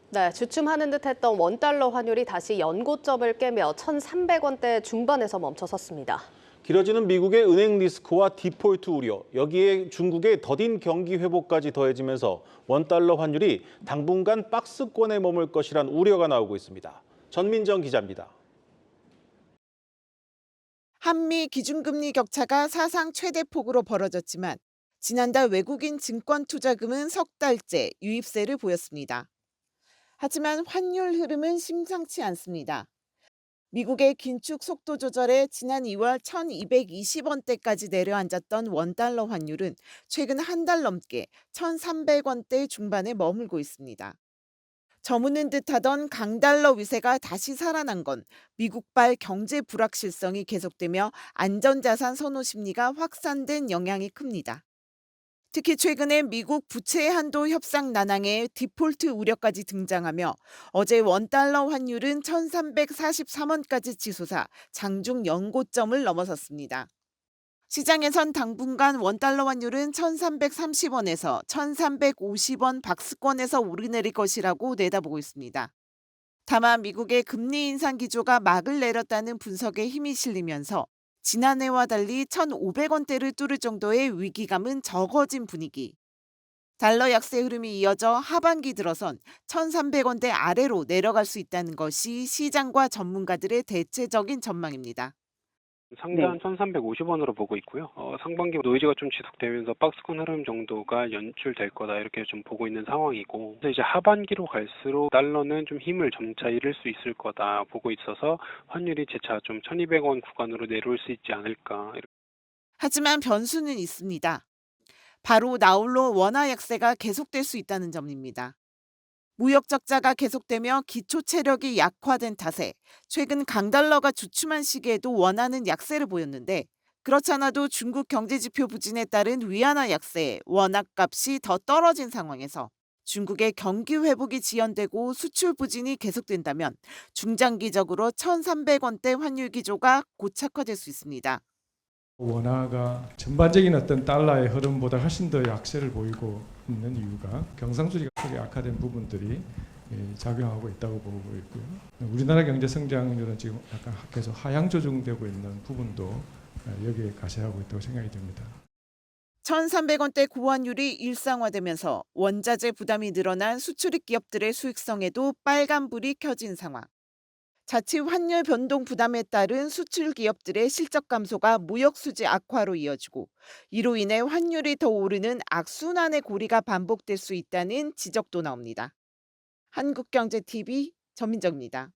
네, 주춤하는 듯했던 원달러 환율이 다시 연고점을 깨며 1,300원대 중반에서 멈춰섰습니다. 길어지는 미국의 은행 리스크와 디폴트 우려, 여기에 중국의 더딘 경기 회복까지 더해지면서 원달러 환율이 당분간 박스권에 머물 것이란 우려가 나오고 있습니다. 전민정 기자입니다. 한미 기준금리 격차가 사상 최대 폭으로 벌어졌지만 지난달 외국인 증권 투자금은 석 달째 유입세를 보였습니다. 하지만 환율 흐름은 심상치 않습니다. 미국의 긴축 속도 조절에 지난 2월 1220원대까지 내려앉았던 원달러 환율은 최근 한 달 넘게 1300원대 중반에 머물고 있습니다. 저무는 듯하던 강달러 위세가 다시 살아난 건 미국발 경제 불확실성이 계속되며 안전자산 선호 심리가 확산된 영향이 큽니다. 특히 최근에 미국 부채 한도 협상 난항에 디폴트 우려까지 등장하며 어제 원달러 환율은 1343원까지 치솟아 장중 연고점을 넘어섰습니다. 시장에선 당분간 원달러 환율은 1330원에서 1350원 박스권에서 오르내릴 것이라고 내다보고 있습니다. 다만 미국의 금리 인상 기조가 막을 내렸다는 분석에 힘이 실리면서 지난해와 달리 1,500원대를 뚫을 정도의 위기감은 적어진 분위기. 달러 약세 흐름이 이어져 하반기 들어선 1,300원대 아래로 내려갈 수 있다는 것이 시장과 전문가들의 대체적인 전망입니다. 상단 1,350원으로 보고 있고요. 상반기 노이즈가 좀 지속되면서 박스권 흐름 정도가 연출될 거다 이렇게 좀 보고 있는 상황이고, 그래서 이제 하반기로 갈수록 달러는 좀 힘을 점차 잃을 수 있을 거다 보고 있어서 환율이 재차 좀 1,200원 구간으로 내려올 수 있지 않을까. 하지만 변수는 있습니다. 바로 나홀로 원화 약세가 계속될 수 있다는 점입니다. 무역 적자가 계속되며 기초 체력이 약화된 탓에 최근 강달러가 주춤한 시기에도 원화는 약세를 보였는데, 그렇지 않아도 중국 경제지표 부진에 따른 위안화 약세에 원화 값이 더 떨어진 상황에서 중국의 경기 회복이 지연되고 수출 부진이 계속된다면 중장기적으로 1,300원대 환율 기조가 고착화될 수 있습니다. 원화가 전반적인 어떤 달러의 흐름보다 훨씬 더 약세를 보이고 있는 이유가 경상수지가 크게 악화된 부분들이 작용하고 있다고 보고 있고요. 우리나라 경제 성장률은 지금 약간 계속 하향 조정되고 있는 부분도 여기에 가세하고 있다고 생각이 됩니다. 1,300원대 고환율이 일상화되면서 원자재 부담이 늘어난 수출입 기업들의 수익성에도 빨간불이 켜진 상황. 자칫 환율 변동 부담에 따른 수출 기업들의 실적 감소가 무역 수지 악화로 이어지고, 이로 인해 환율이 더 오르는 악순환의 고리가 반복될 수 있다는 지적도 나옵니다. 한국경제TV 전민정입니다.